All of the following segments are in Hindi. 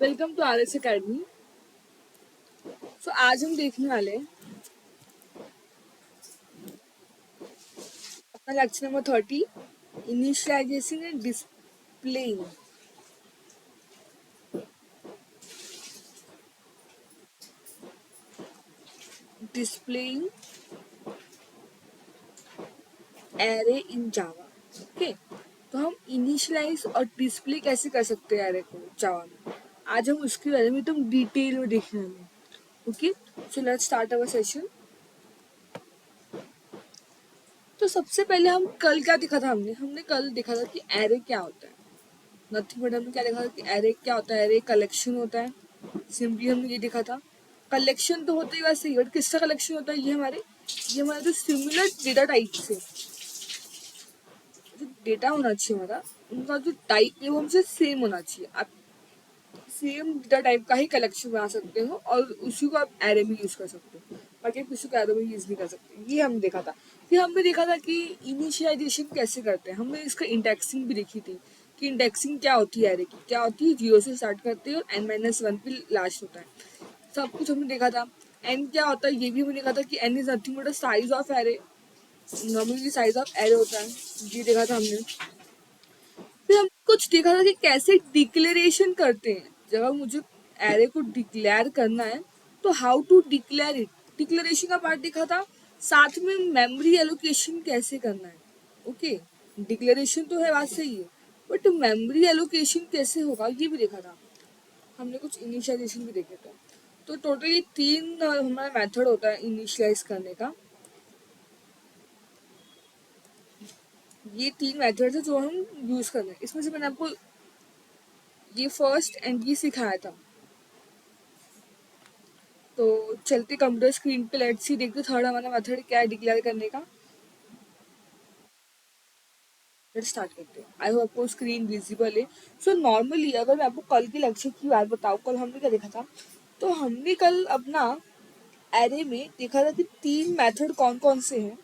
Welcome to RS academy. आज हम देखने वाले हैं अपना lecture number 30, initialization and displaying. Displaying array in Java. Okay, तो हम इनिशियलाइज और डिस्प्ले कैसे कर सकते हैं एरे को जावा में, आज हम उसके बारे में एकदम डिटेल में देखने वाले हैं। Okay, so let's start our session. तो सबसे पहले हम कल क्या देखा था, हमने कल देखा था कि एरे क्या होता है। नथिंग बट हमने क्या देखा था कि एरे क्या होता है। एरे कलेक्शन होता है, सिंपली हमने ये देखा था। कलेक्शन तो होता ही वैसे ही, बट किसका कलेक्शन होता है, ये हमारे जो सिमिलर डेटा टाइप से जो डेटा होना चाहिए हमारा, उनका जो टाइप है वो हमसे सेम होना चाहिए। आप सेम डेटा टाइप का ही कलेक्शन बना सकते हो और उसी को आप एरे में यूज कर सकते हो, बाकी आप किसी को एरे में यूज नहीं कर सकते। ये हमने देखा था। फिर हमने देखा था कि इनिशियलाइजेशन कैसे करते हैं। हमने इसका इंडेक्सिंग भी देखी थी कि इंडेक्सिंग क्या होती है, एरे की क्या होती है। 0 से स्टार्ट करते हैं और n-1 पे लास्ट होता है। सब कुछ हमने देखा था। एन क्या होता है ये भी हमने देखा था कि N is nothing but size of array. Normally size of array होता है, ये देखा था हमने। फिर हम कुछ देखा था कि कैसे डिक्लेरेशन करते हैं। जब हम मुझे एरे को डिक्लेयर करना है तो how to declare it, declaration का पार्ट देखा था। साथ में मेमोरी एलोकेशन कैसे करना है। ओके, डिक्लेरेशन तो है, बात सही है, बट मेमोरी एलोकेशन कैसे होगा ये भी देखा था हमने। कुछ इनिशियलाइजेशन भी देखे थे। तो टोटली 3 हमारा मेथड होता है इनिशियलाइज करने का। ये 3 मेथड है जो हम यूज कर रहे हैं। इसमें से मैंने आपको ये फर्स्ट एंड ये सिखाया था। तो चलते कंप्यूटर स्क्रीन पे, लेट्स सी देखते थर्ड हमारा मेथड क्या है डिक्लेयर करने का। लेट्स स्टार्ट करते हैं। आई होप आपको स्क्रीन विजिबल है। सो नॉर्मली अगर मैं आपको कल के लेक्चर की बात बताऊँ, कल हमने क्या देखा था। तो हमने कल अपना एरे में देखा था कि 3 मेथड कौन कौन से हैं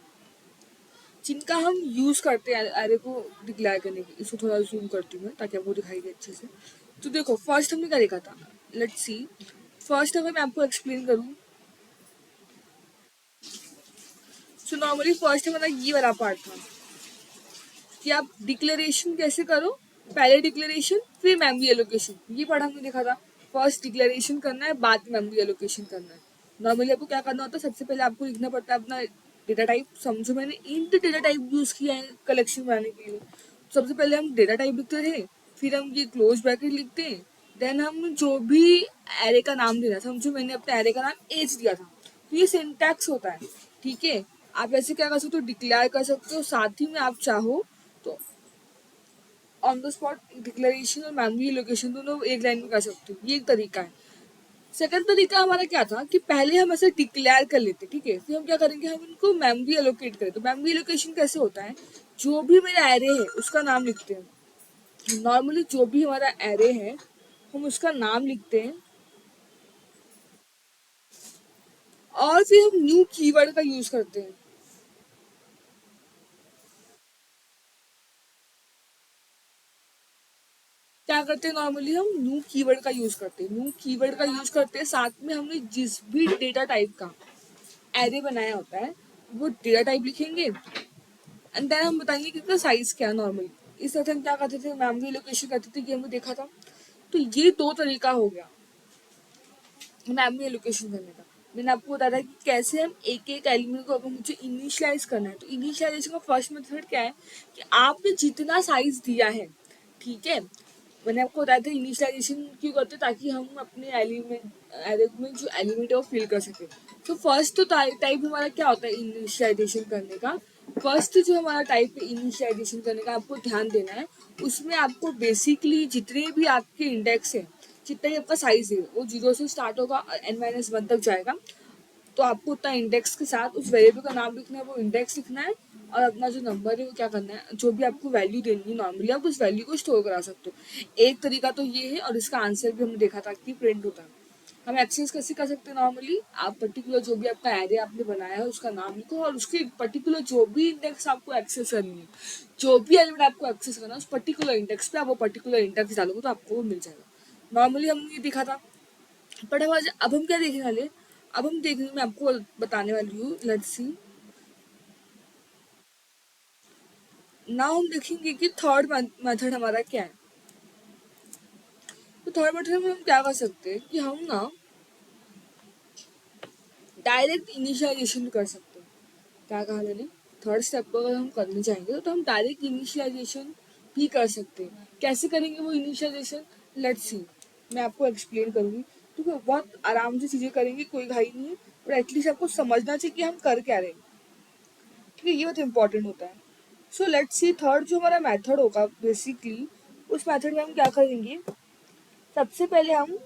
जिनका हम यूज करते हैं एरे को डिक्लेयर करने की। इसको थोड़ा जूम करती हूँ मैं ताकि आपको दिखाई दे अच्छे से। तो देखो फर्स्ट हमने क्या देखा था, लेट्स सी। फर्स्ट अगर मैं आपको एक्सप्लेन करूँ, सो नॉर्मली फर्स्ट हमारा ये वाला पार्ट था कि आप डिक्लेरेशन कैसे करो। पहले डिक्लेरेशन फिर मेमोरी एलोकेशन, ये पार्ट हमने देखा था। फर्स्ट डिक्लेरेशन करना है, बाद में मेमोरी एलोकेशन करना है। नॉर्मली आपको क्या करना होता है, सबसे पहले आपको लिखना पड़ता है अपना डेटा टाइप। समझो मैंने इंट डेटा टाइप यूज किया है कलेक्शन बनाने के लिए। सबसे पहले हम डेटा टाइप लिखते थे, फिर हम ये क्लोज ब्रैकेट लिखते हैं। देन हम जो भी एरे का नाम देना, समझो मैंने अपने एरे का नाम एज दिया था, तो ये सिंटैक्स होता है। ठीक है, आप ऐसे क्या कर सकते हो, डिक्लेयर कर सकते हो। साथ ही में आप चाहो तो ऑन द स्पॉट डिक्लेरेशन और मेमोरी लोकेशन दोनों एक लाइन में कर सकते हो, ये एक तरीका है। सेकंड तरीका हमारा क्या था कि पहले हम ऐसे डिक्लेयर कर लेते, ठीक है, फिर हम क्या करेंगे, हम इनको मेमोरी एलोकेट करें। तो मेमोरी एलोकेशन कैसे होता है, जो भी मेरा एरे है उसका नाम लिखते हैं। नॉर्मली जो भी हमारा एरे है हम उसका नाम लिखते हैं और फिर हम न्यू कीवर्ड का यूज करते हैं। क्या करते हैं, नॉर्मली हम न्यू कीवर्ड का यूज करते हैं। न्यू कीवर्ड का यूज करते हैं, साथ में हमने जिस भी डेटा टाइप का एरे बनाया होता है वो डेटा टाइप लिखेंगे एंड देन हम बताएंगे कि इसका साइज क्या है। नॉर्मली इस तरह से हम क्या करते थे, मेमोरी लोकेशन करते थे, ये हमने देखा था। तो ये 2 तरीका हो गया मेमोरी लोकेशन करने का। मैंने आपको बताया था कि कैसे हम एक एक एलिमेंट को अगर मुझे इनिशियलाइज करना है, तो इनिशियलाइजेशन का फर्स्ट मेथड क्या है कि आपने जितना साइज दिया है, ठीक है, मैंने आपको बताया था इनिशियलाइजेशन क्यों करते हैं, ताकि हम अपने एलिमेंट एरे में जो एलिमेंट है वो फिल कर सके। तो फर्स्ट तो टाइप हमारा क्या होता है इनिशियलाइजेशन करने का। फर्स्ट जो हमारा टाइप है इनिशियलाइजेशन करने का, आपको ध्यान देना है, उसमें आपको बेसिकली जितने भी आपके इंडेक्स है, जितना ही आपका साइज है, वो 0 से स्टार्ट होगा n-1 तक जाएगा। तो आपको उतना इंडेक्स के साथ उस वेरिएबल का नाम लिखना है, वो इंडेक्स लिखना है, और अपना जो नंबर है वो क्या करना है, जो भी आपको वैल्यू देनी है नॉर्मली आप उस वैल्यू को स्टोर करा सकते हो। एक तरीका तो ये है, और इसका आंसर भी हमने देखा था कि प्रिंट होता है। हम एक्सेस कैसे कर सकते हैं, नॉर्मली आप पर्टिकुलर जो भी आपका एरे आपने बनाया है उसका नाम लिखो, और उसके पर्टिकुलर जो भी इंडेक्स आपको एक्सेस करनी है, जो भी एलिमेंट आपको एक्सेस करना है, उस पर्टिकुलर इंडेक्स पे आप वो पर्टिकुलर इंडेक्स डालोगे तो आपको वो मिल जाएगा। नॉर्मली हमने ये देखा था, बट अब हम क्या देखने वाले, अब हम देखने मैं आपको बताने वाली हूँ, लेट्स सी। नाउ हम देखेंगे कि थर्ड मेथड हमारा क्या है। तो थर्ड मेथड में हम क्या कर सकते हैं कि हम ना डायरेक्ट इनिशियलाइजेशन कर सकते हैं। क्या कहा मैंने, थर्ड स्टेप को अगर हम करने जाएंगे तो हम डायरेक्ट इनिशियलाइजेशन भी कर सकते हैं। कैसे करेंगे वो इनिशियलाइजेशन, लेट्स सी, मैं आपको एक्सप्लेन करूंगी। ठीक है, बहुत आराम से चीजें करेंगे, कोई घाई नहीं है, पर एटलीस्ट आपको समझना चाहिए कि हम कर क्या रहे हैं। ठीक है, ये बहुत इंपॉर्टेंट होता है। सो लेट्स सी, थर्ड जो हमारा मेथड होगा बेसिकली, उस मेथड में हम क्या करेंगे, सबसे पहले हम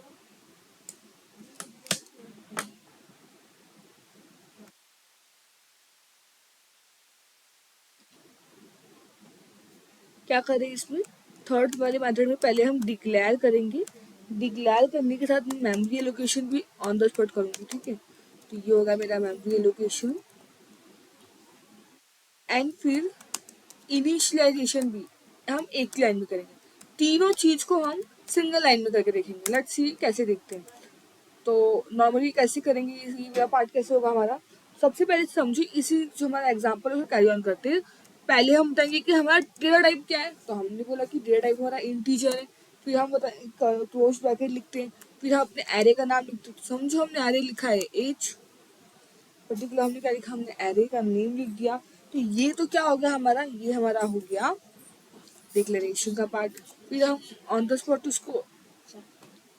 क्या करें इसमें, थर्ड वाले मेथड में पहले हम डिक्लेयर करेंगे। डिक्लेयर करने के साथ मेमोरी एलोकेशन भी ऑन द स्पॉट करूंगी। ठीक है, तो ये होगा मेरा मेमोरी एलोकेशन, एंड फिर इनिशियलाइजेशन भी हम एक लाइन में करेंगे। तीनों चीज को हम सिंगल लाइन में करके देखेंगे। लेट्स सी कैसे देखते हैं। तो नॉर्मली कैसे करेंगे, ये वाला पार्ट कैसे होगा हमारा, सबसे पहले समझो, इसी जो हमारा एग्जांपल है उसको कैरी ऑन करते हैं। पहले हम बताएंगे कि हमारा डेटा टाइप क्या है, तो हमने बोला कि डेटा टाइप हमारा इंटीजर है। फिर हम बताए क्लोज ब्रैकेट लिखते हैं, फिर हम अपने एरे का नाम लिखते हैं। तो समझो हमने एरे लिखा है एज, पर्टिकुलर हमने क्या लिखा, हमने एरे का नेम लिख दिया। तो ये तो क्या हो गया हमारा, ये हमारा हो गया डिक्लेरेशन का पार्ट। फिर हम ऑन द स्पॉट उसको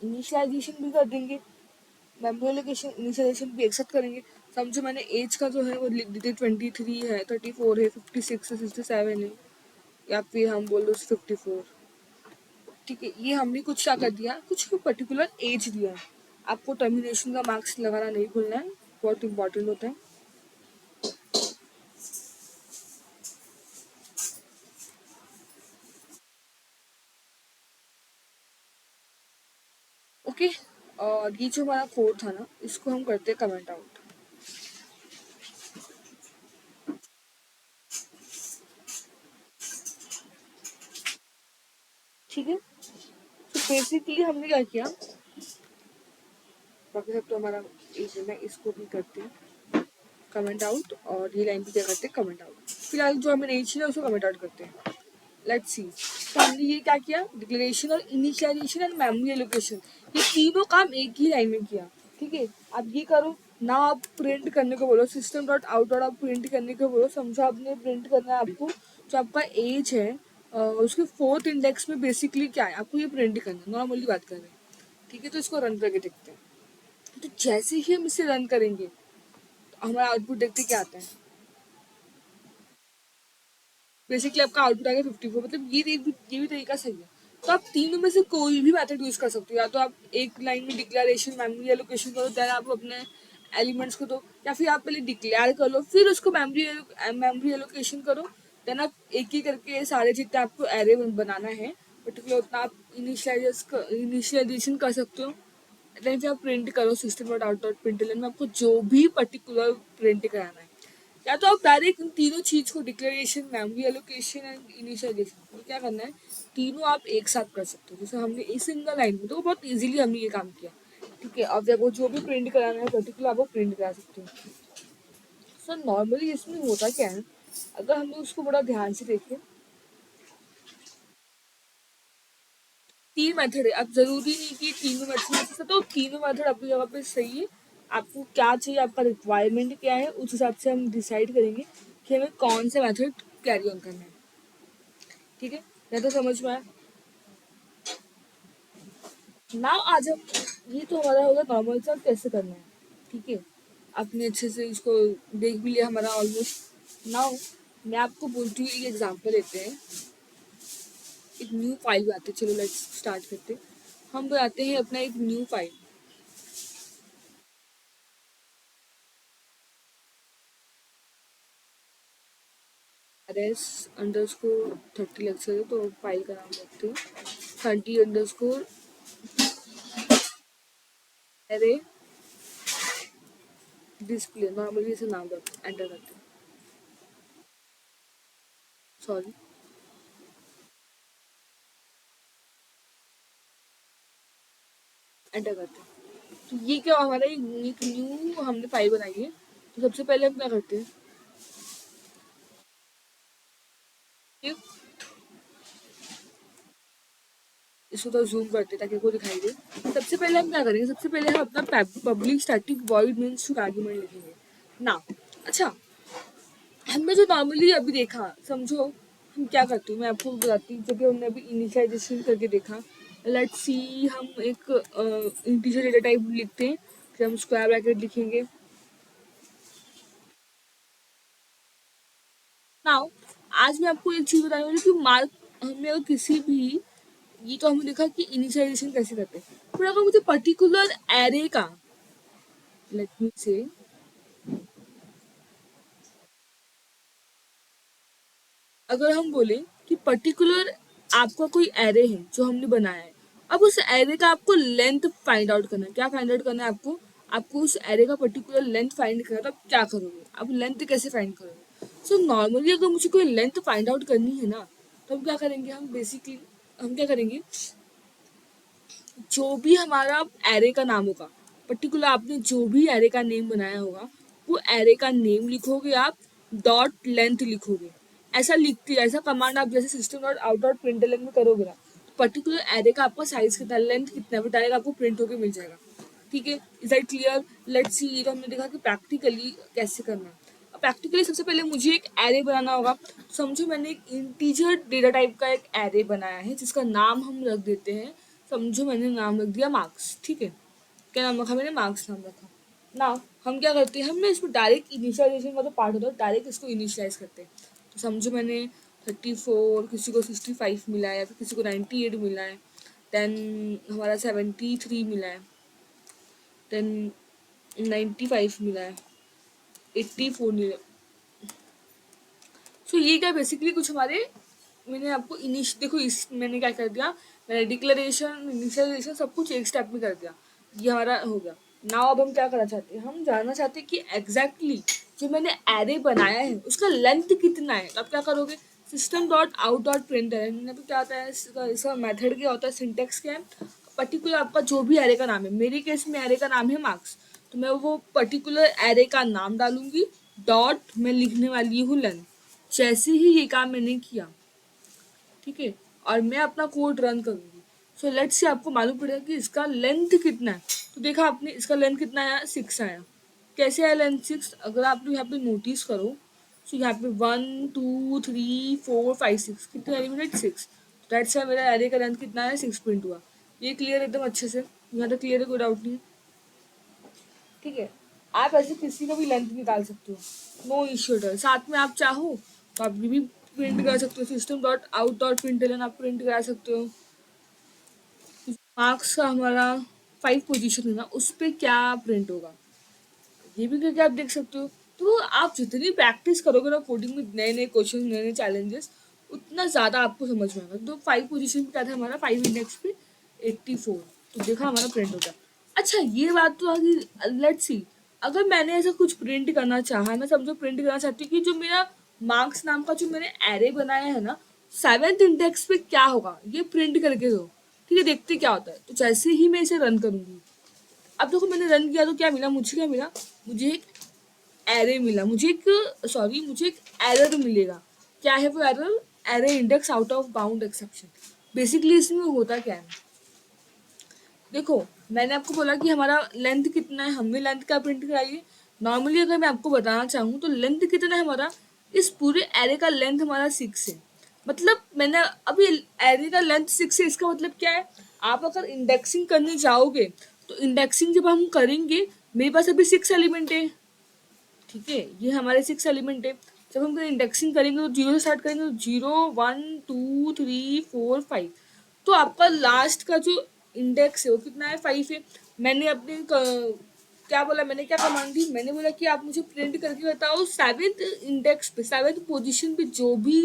इनिशियलाइजेशन भी कर देंगे, मेमोरी लोकेशन इनिशियलाइजेशन भी एक साथ करेंगे। समझो मैंने एज का जो है वो लिख दी थी, 23 है, 34 है, 56 है, 67 है, या फिर हम बोल दो 54। ठीक है, ये हमने कुछ क्या कर दिया, कुछ पर्टिकुलर एज दिया है। आपको टर्मिनेशन का मार्क्स लगाना नहीं भूलना है, बहुत इंपॉर्टेंट होता है। ओके, और ये जो हमारा कोड था ना, इसको हम करते हैं कमेंट आउट। ठीक है, तो बेसिकली हमने क्या किया, बाकी सब तो हमारा एज है, इसको भी करते हैं कमेंट आउट, और ये लाइन भी क्या करते हैं कमेंट आउट। फिलहाल जो हमें नहीं चाहिए उसको कमेंट आउट करते हैं। लेट्स सी, तो हमने ये क्या किया, डिक्लेरेशन और इनिशियलाइजेशन एंड मेमोरी एलोकेशन, ये तीनों काम एक ही लाइन में किया। ठीक है, आप ये करो ना, आप प्रिंट करने को बोलो, सिस्टम डॉट आउट डॉट आप प्रिंट करने को बोलो। समझो आपने प्रिंट करना है आपको, जो आपका एज है उसके फोर्थ इंडेक्स में बेसिकली क्या है, आपको ये प्रिंट करना है, नॉर्मली बात कर रहे हैं। ठीक है, तो इसको रन करके देखते हैं। तो जैसे ही हम इसे रन करेंगे तो हमारा आउटपुट देखते क्या आता है। बेसिकली आपका आउटपुट आ गया 54, मतलब ये भी तरीका सही है। तो आप तीनों में से कोई भी मेथड यूज कर सकते हो, या तो आप एक लाइन में डिक्लेरेशन मेमोरी एलोकेशन करो, देन आप अपने एलिमेंट्स को दो, या फिर आप पहले डिक्लेयर कर लो फिर उसको मेमोरी एलोकेशन करो। देन आप एक एक करके सारे जितने आपको एरे बनाना है पर्टिकुलर, उतना आप इनिशियलाइजेशन कर सकते हो। देन फिर आप प्रिंट करो system dot out dot println में आपको जो भी पर्टिकुलर प्रिंट कराना है। या तो आप डायरेक्ट इन तीनों चीज को, declaration, memory allocation and initialization, क्या करना है, तीनों आप एक साथ कर सकते हो। जैसे हमने इस सिंगल लाइन में तो बहुत इजीली हमने ये काम किया। ठीक है, अब देखो जो भी प्रिंट कराना है पर्टिकुलर आप वो प्रिंट करा सकते हो। सो नॉर्मली इसमें होता क्या है, अगर हम लोग उसको बड़ा ध्यान से देखें, तीन मेथड है। अब जरूरी नहीं कि तीनों मेथड में से, तो तीनों मेथड अपनी जगह पे सही है। आपको क्या चाहिए, आपका रिक्वायरमेंट क्या है, उस हिसाब से हम डिसाइड करेंगे कि हमें कौन सा मेथड कैरी ऑन करना है। ठीक है, मैं तो समझ में आया ना। आज हम, ये तो हमारा होगा नॉर्मल सा कैसे करना है। ठीक है, आपने अच्छे से इसको देख भी लिया हमारा ऑलमोस्ट। नाउ मैं आपको बोलती हूँ, एक एग्जांपल लेते हैं, एक न्यू फाइल बनाते हैं। चलो लेट्स स्टार्ट करते हैं। हम बनाते हैं अपना एक new file, RS underscore 30 lecture है, तो फाइल का नाम रखते हैं 30 अंडरस्कोर एरे डिस्प्ले, नॉर्मली इसे नाम रखते हैं, एंटर करते हैं। सॉरी, एंटर करते हैं। तो ये क्या हमारा यूनिक न्यू हमने फाइल बनाई है। तो सबसे पहले हम क्या करते हैं कि इसको तो जूम करते हैं ताकि आपको दिखाई दे। सबसे पहले हम क्या करेंगे, सबसे पहले हम अपना public static void means to argument लिखेंगे ना। अच्छा, हमने जो नॉर्मली अभी देखा, समझो हम क्या करते हैं, मैं आपको बताती हूँ। जब भी हमने अभी इनिशियलाइजेशन करके देखा, लेट्स सी, हम एक इंटीजर डेटा टाइप लिखते हैं, फिर हम स्क्वायर ब्रैकेट लिखेंगे। नाउ आज मैं आपको एक चीज बताने वाली हूँ कि मार्क हमने अगर किसी भी, ये तो हमने देखा कि इनिशियलाइजेशन कैसे करते हैं, पर अगर मुझे पर्टिकुलर एरे का, लेट मी से, अगर हम बोले कि पर्टिकुलर आपका कोई एरे है जो हमने बनाया है, अब उस एरे का आपको लेंथ फाइंड आउट करना है। क्या फाइंड आउट करना है आपको? आपको उस एरे का पर्टिकुलर लेंथ फाइंड करना है। तो आप क्या करोगे? आप लेंथ कैसे फाइंड करोगे? सो नॉर्मली अगर मुझे कोई लेंथ फाइंड आउट करनी है ना, तो हम क्या करेंगे, हम बेसिकली हम क्या करेंगे, जो भी हमारा एरे का नाम होगा, पर्टिकुलर आपने जो भी एरे का नेम बनाया होगा, वो एरे का नेम लिखोगे आप, डॉट लेंथ लिखोगे। ऐसा लिखती है, ऐसा कमांड आप जैसे system dot out dot println में करोगे ना, तो पर्टिकुलर एरे का आपका साइज कितना, लेंथ कितना है, वो डायरेक्ट आपको प्रिंट होकर मिल जाएगा। ठीक है, is that clear? Let's see, तो हमने देखा कि प्रैक्टिकली कैसे करना है। प्रैक्टिकली सबसे पहले मुझे एक एरे बनाना होगा। समझो मैंने एक इंटीजर डेटा टाइप का एक एरे बनाया है जिसका नाम हम रख देते हैं, समझो मैंने नाम रख दिया मार्क्स। ठीक है, क्या नाम रखा मैंने? मार्क्स नाम रखा ना। हम क्या करते हैं, हमने इसमें डायरेक्ट इनिशियलाइजेशन का तो पार्ट होता है, डायरेक्ट इसको इनिशियलाइज करते हैं। तो समझो मैंने 34, किसी को 65 मिला है, या फिर किसी को 98 मिला है, देन हमारा 73 मिला है, देन 95 मिला है, 84 मिला। सो ये क्या बेसिकली कुछ हमारे, मैंने आपको इनिश देखो, इस मैंने क्या कर दिया, मैंने डिक्लेरेशन इनिशियलाइजेशन सब कुछ एक स्टेप में कर दिया। ये हमारा हो गया। नाउ अब हम क्या करना चाहते हैं, हम जानना चाहते हैं कि एग्जैक्टली जो मैंने एरे बनाया है उसका लेंथ कितना है। तो आप क्या करोगे, system dot out dot printer, क्या होता है इसका मेथड क्या होता है, सिंटेक्स क्या है, पर्टिकुलर आपका जो भी एरे का नाम है, मेरे केस में एरे का नाम है मार्क्स, तो मैं वो पर्टिकुलर एरे का नाम डालूंगी, डॉट मैं लिखने वाली हूँ लेंथ। जैसे ही ये काम मैंने किया, ठीक है, और मैं अपना कोड रन करूंगी, सो लेट्स से आपको मालूम पड़ेगा कि इसका लेंथ कितना है। तो देखा आपने, इसका लेंथ कितना आया, 6 आया। कैसे आया लेंथ 6? अगर आप लोग यहाँ पे नोटिस करो, तो यहाँ पे 1 2 3 4 5 6 कितने एलिमेंट, 6। दैट्स से मेरा एरे का लेंथ कितना है, 6 प्रिंट हुआ। ये क्लियर एकदम अच्छे से, यहाँ तक क्लियर है, कोई डाउट नहीं है? ठीक है, आप ऐसे किसी का भी लेंथ निकाल सकते हो, नो इश्यू एट ऑल। साथ में आप चाहो तो आप ये भी प्रिंट करा सकते हो, system dot out dot println आप प्रिंट करा सकते हो। मार्क्स का हमारा 5 पोजीशन है ना, उस पर क्या प्रिंट होगा, ये भी करके आप देख सकते हो। तो आप जितनी प्रैक्टिस करोगे ना कोडिंग में, नए नए क्वेश्चन, नए नए चैलेंजेस, उतना ज़्यादा आपको समझ में आएगा। तो 5 पोजीशन पे क्या था हमारा, 5 इंडेक्स पे 84, तो देखा हमारा प्रिंट होता है। अच्छा, ये बात तो आगे, लेट्स सी, अगर मैंने ऐसा कुछ प्रिंट करना चाहा, मैं समझो प्रिंट करना चाहती हूँ कि जो मेरा मार्क्स नाम का जो मैंने एरे बनाया है ना, 7th इंडेक्स पे क्या होगा, ये प्रिंट करके दो। ठीक है, देखते क्या होता है। तो जैसे ही मैं इसे रन करूंगी, अब देखो मैंने रन किया तो क्या मिला, मुझे क्या मिला, मुझे एक एरे मिला, मुझे एक, सॉरी, मुझे एक एरर मिलेगा। क्या है वो error? Array index out of bound exception. Basically इसमें होता क्या है, देखो मैंने आपको बोला कि हमारा लेंथ कितना है, हमने लेंथ क्या प्रिंट कराई है। नॉर्मली अगर मैं आपको बताना चाहूँ तो लेंथ कितना है हमारा, इस पूरे एरे का लेंथ हमारा 6 है। मतलब मैंने अभी एरे का लेंथ 6 है, इसका मतलब क्या है, आप अगर इंडेक्सिंग करने जाओगे तो इंडेक्सिंग जब हम करेंगे, मेरे पास अभी 6 एलिमेंट है। ठीक है, ये हमारे 6 एलिमेंट है। जब हम इंडेक्सिंग करेंगे तो 0 से स्टार्ट करेंगे, तो 0 1 2 3 4 5, तो आपका लास्ट का जो इंडेक्स है वो कितना है, 5 है। मैंने अपने क्या बोला, मैंने क्या कमांड दी, मैंने बोला कि आप मुझे प्रिंट करके बताओ 7th इंडेक्स पे, 7th पोजीशन पे जो भी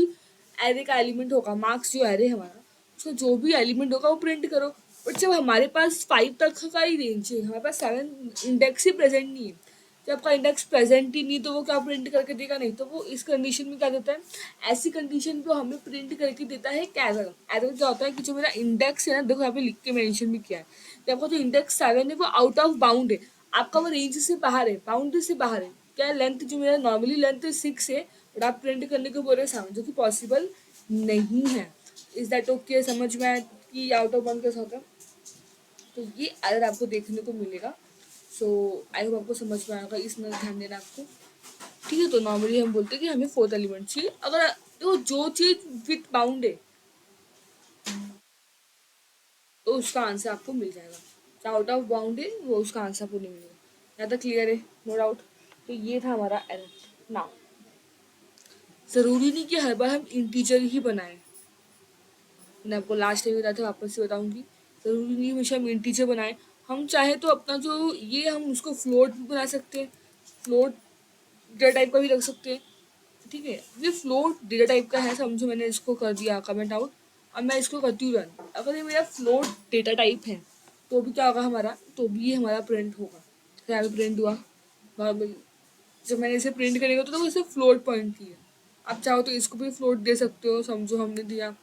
एरे का एलिमेंट होगा, मार्क्स जो एरे हमारा, उसका जो भी एलिमेंट होगा वो प्रिंट करो। बट जब हमारे पास 5 तक का ही रेंज है, हमारे पास 7 इंडेक्स ही प्रेजेंट नहीं है, कि आपका इंडेक्स प्रेजेंट ही नहीं, तो वो क्या प्रिंट करके देगा? नहीं। तो वो इस कंडीशन में क्या देता है, ऐसी कंडीशन पे हमें प्रिंट करके देता है कि एरर। एरर क्या होता है कि जो मेरा इंडेक्स है ना, देखो यहाँ पे लिख के मेंशन भी किया है कि आपका जो इंडेक्स 7 है वो आउट ऑफ बाउंड है, आपका वो रेंज से बाहर है, बाउंड्री से बाहर है। क्या लेंथ, जो मेरा नॉर्मली लेंथ 6 है, बट आप प्रिंट करने को बोल रहे हैं 7, जो कि पॉसिबल नहीं है। Is that okay? समझ में आया कि आउट ऑफ बाउंड कैसा होता है? तो ये एरर आपको देखने को मिलेगा। सो आई होप आपको समझ में आएगा, इसमें ध्यान देना आपको। ठीक है, तो नॉर्मली हम बोलते हैं कि हमें फोर्थ एलिमेंट चाहिए। अगर तो जो चीज विथ बाउंड है तो उसका आंसर आपको मिल जाएगा, जो आउट ऑफ बाउंड है वो उसका आंसर आपको नहीं मिलेगा। यहाँ तक क्लियर है? No doubt. तो ये था हमारा एरर। नाउ जरूरी नहीं कि हर बार हम इंटीजर ही बनाएं। मैंने आपको लास्ट टाइम बताया था, वापस से बताऊंगी, जरूरी नहीं हमेशा हम इंटीजर बनाएं। हम चाहे तो अपना जो ये हम उसको फ्लोट भी बना सकते हैं, फ्लोट डेटा टाइप का भी रख सकते हैं। ठीक है, ये फ्लोट डेटा टाइप का है, समझो मैंने इसको कर दिया कमेंट आउट। अब मैं इसको करती हूँ रन। अगर ये मेरा फ्लोट डेटा टाइप है तो भी क्या होगा हमारा, तो भी ये हमारा प्रिंट होगा। तो यहाँ पे प्रिंट हुआ नॉर्मल। जब मैंने इसे प्रिंट करेगा तो इसे फ्लोट पॉइंट की है। आप चाहो तो इसको भी फ्लोट दे सकते हो, समझो हमने दिया।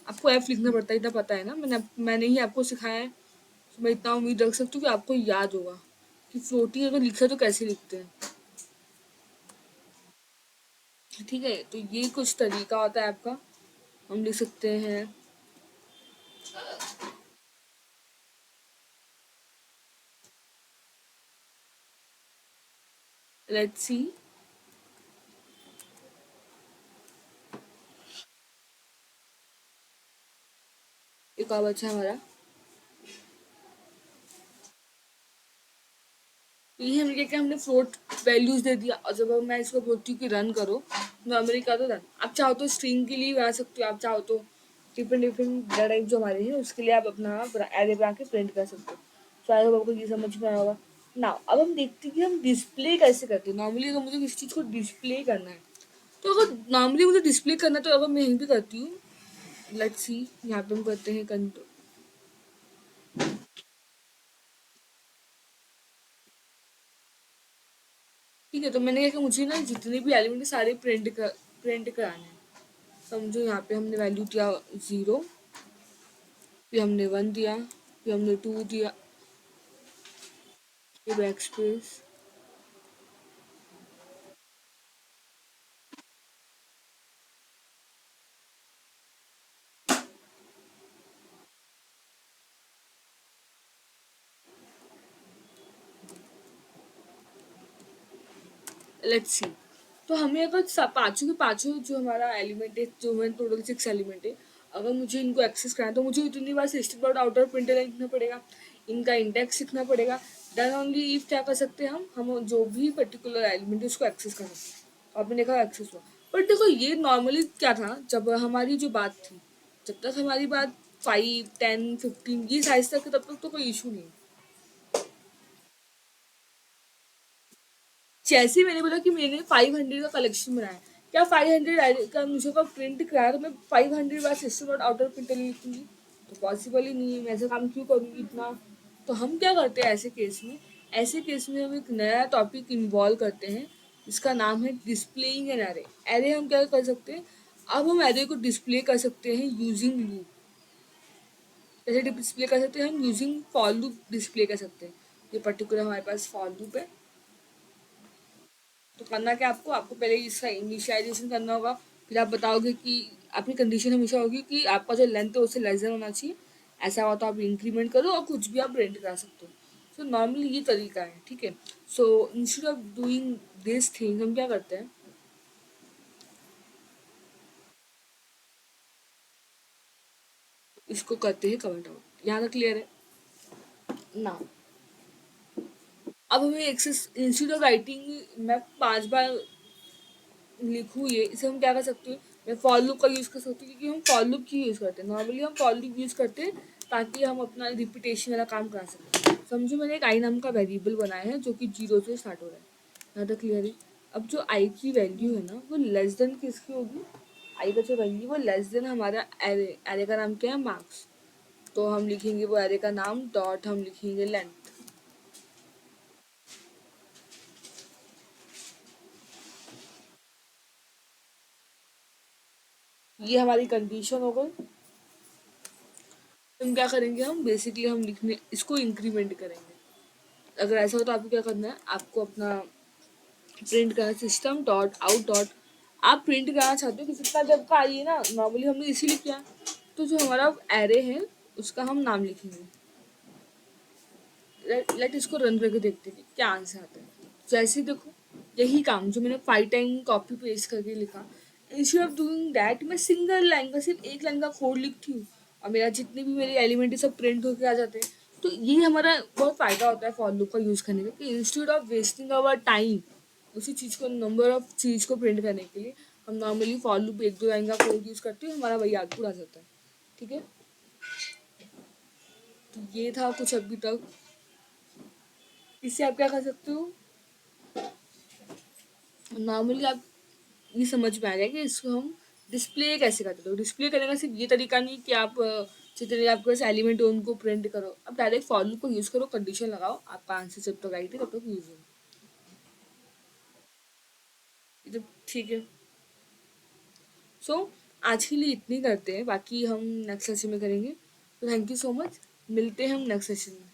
आपको एफ लिखना पड़ता है, इतना पता है ना, मैंने ही आपको सिखाया है। तो मैं इतना उम्मीद रख सकती हूँ कि आपको याद होगा कि फ्लोटिंग अगर लिखा तो कैसे लिखते हैं। ठीक है, तो ये कुछ तरीका होता है आपका। हम लिख सकते हैं लेट्स सी। एक और बच्चा हमारा, तो ये हमने क्या किया, हमने फ्लोट वैल्यूज दे दिया। और जब मैं इसको बोलती हूँ कि रन करो, नॉर्मली क्या, तो रन। आप चाहो तो स्ट्रिंग के लिए बना सकते हो, आप चाहो तो डिफरेंट डिफरेंट डेटा टाइप जो हमारे हैं उसके लिए आप अपना एरे बना के प्रिंट कर सकते हो। तो आई होप आपको ये समझ में आया होगा ना। अब हम देखते हैं कि हम डिस्प्ले कैसे करते हैं। नॉर्मली अगर मुझे किसी चीज़ को डिस्प्ले करना है, तो अगर नॉर्मली मुझे डिस्प्ले करना है तो अगर मैं यहीं पे करती हूँ, लेट्स सी, यहाँ पे हम करते हैं कंट्रोल। ठीक है, तो मैंने कहा कि मुझे ना जितने भी एलिमेंट सारे प्रिंट कराने हैं। समझो यहाँ पे हमने वैल्यू दिया 0, फिर हमने 1 दिया, फिर हमने 2 दिया, फिर बैक स्पेस। Let's see. तो हमें अगर पाँचों के पाँचों जो हमारा एलिमेंट है, जो हमारे टोटल 6 एलिमेंट है, अगर मुझे इनको एक्सेस करना है तो मुझे इतनी बार सिस्टम डॉट आउटर प्रिंटर लिखना पड़ेगा, इनका इंडेक्स लिखना पड़ेगा। देन ओनली इफ क्या कर सकते हैं, हम जो भी पर्टिकुलर एलिमेंट है उसको एक्सेस कर सकते हैं। तो आपने देखा एक्सेस हुआ। बट देखो ये नॉर्मली क्या था, जब हमारी जो बात थी, जब तक हमारी बात 5, 10, 15 ये साइज तक है, तब तक तो कोई इशू नहीं। जैसे ही मैंने बोला कि मैंने 500 का कलेक्शन बनाया, क्या 500 का मुझे का प्रिंट कराया तो मैं 500 बार सिस्टम डॉट आउटर प्रिंटर लिखूंगी? तो पॉसिबल ही नहीं है, मैं ऐसा काम क्यों करूँगी इतना। तो हम क्या करते हैं ऐसे केस में, ऐसे केस में हम एक नया टॉपिक इन्वॉल्व करते हैं, इसका नाम है डिस्प्लेइंग एन एरे। एरे हम क्या कर सकते हैं, अब हम एरे को डिस्प्ले कर सकते हैं यूजिंग लूप। जैसे डिस्प्ले कर सकते हैं हम यूजिंग फॉर लूप, डिस्प्ले कर सकते हैं। ये पर्टिकुलर हमारे पास फॉर लूप है। तो करना क्या आपको, आपको पहले इसका इनिशियलाइजेशन करना होगा। फिर आप बताओगे कि आपकी कंडीशन हमेशा होगी कि आपका जो लेंथ है उससे लेस देन होना चाहिए। ऐसा हुआ तो आप इंक्रीमेंट करो और कुछ भी आप प्रिंट करा सकते हो। सो नॉर्मली ये तरीका है, ठीक है। So instead of doing this thing हम क्या करते हैं, इसको करते हैं कमेंट आउट। यहाँ तक क्लियर है ना? अब हमें एक्सेस, इंस्टेड ऑफ राइटिंग मैं 5 बार लिखूँ ये, इसे हम क्या कर सकते हैं, मैं फॉर लूप का यूज़ कर सकती हूँ, क्योंकि हम फॉर लूप की यूज़ करते हैं। नॉर्मली हम फॉर लूप यूज़ करते हैं ताकि हम अपना रिपीटेशन वाला काम करा सकें। समझो मैंने एक आई नाम का वेरिएबल बनाया है जो कि 0 से स्टार्ट हो रहा है। यहाँ तक क्लियर है? अब जो आई की वैल्यू है ना वो लेस देन किसकी होगी, आई का जो वैल्यू वो लेस देन हमारा एरे। एरे का नाम क्या है, मार्क्स। तो हम लिखेंगे वो एरे का नाम, डॉट हम लिखेंगे लेंथ। ये हमारी कंडीशन हो गई। हम क्या करेंगे, हम बेसिकली हम लिखने इसको इंक्रीमेंट करेंगे। अगर ऐसा हो तो आपको क्या करना है, आपको अपना प्रिंट करना सिस्टम डॉट आउट डॉट, आप प्रिंट कराना चाहते हो कि कितना जब का आइए ना, नॉर्मली हमने इसीलिए किया। तो जो हमारा एरे है उसका हम नाम लिखेंगे। लेट इसको रन करके देखते हैं कि क्या आंसर आता है। जैसे देखो, यही काम जो मैंने 5 टाइम कॉपी पेस्ट करके लिखा, इंस्टेड ऑफ डूइंग दैट मैं सिंगल लाइन का, सिर्फ एक लाइन का कोड लिखती हूँ और मेरा जितने भी मेरे एलिमेंट सब प्रिंट होके आ जाते हैं। तो ये हमारा बहुत फायदा होता है फॉर लूप का यूज़ करने का, कि instead of wasting our time उसी चीज़ को, नंबर ऑफ चीज़ को प्रिंट करने के लिए, हम नॉर्मली फॉर लूप 1-2 लाइन का कोड यूज़ करते हैं, हमारा वही आउटपुट आ जाता है। ठीक है, तो ये था कुछ अभी तक। इससे आप क्या कर सकते हो, नॉर्मली आप ये समझ में आ गया कि इसको हम डिस्प्ले कैसे करते हैं। तो डिस्प्ले करने का सिर्फ ये तरीका नहीं कि आप जितने आपके पास एलिमेंट हो उनको प्रिंट करो, अब डायरेक्ट फॉर लूप को यूज़ करो, कंडीशन लगाओ, आपका आंसर जब तक राइट है तब तक यूज हो। ये तो ठीक है। सो आज के लिए इतनी करते हैं, बाकी हम नेक्स्ट सेशन में करेंगे। तो थैंक यू सो मच, मिलते हैं हम नेक्स्ट सेशन में।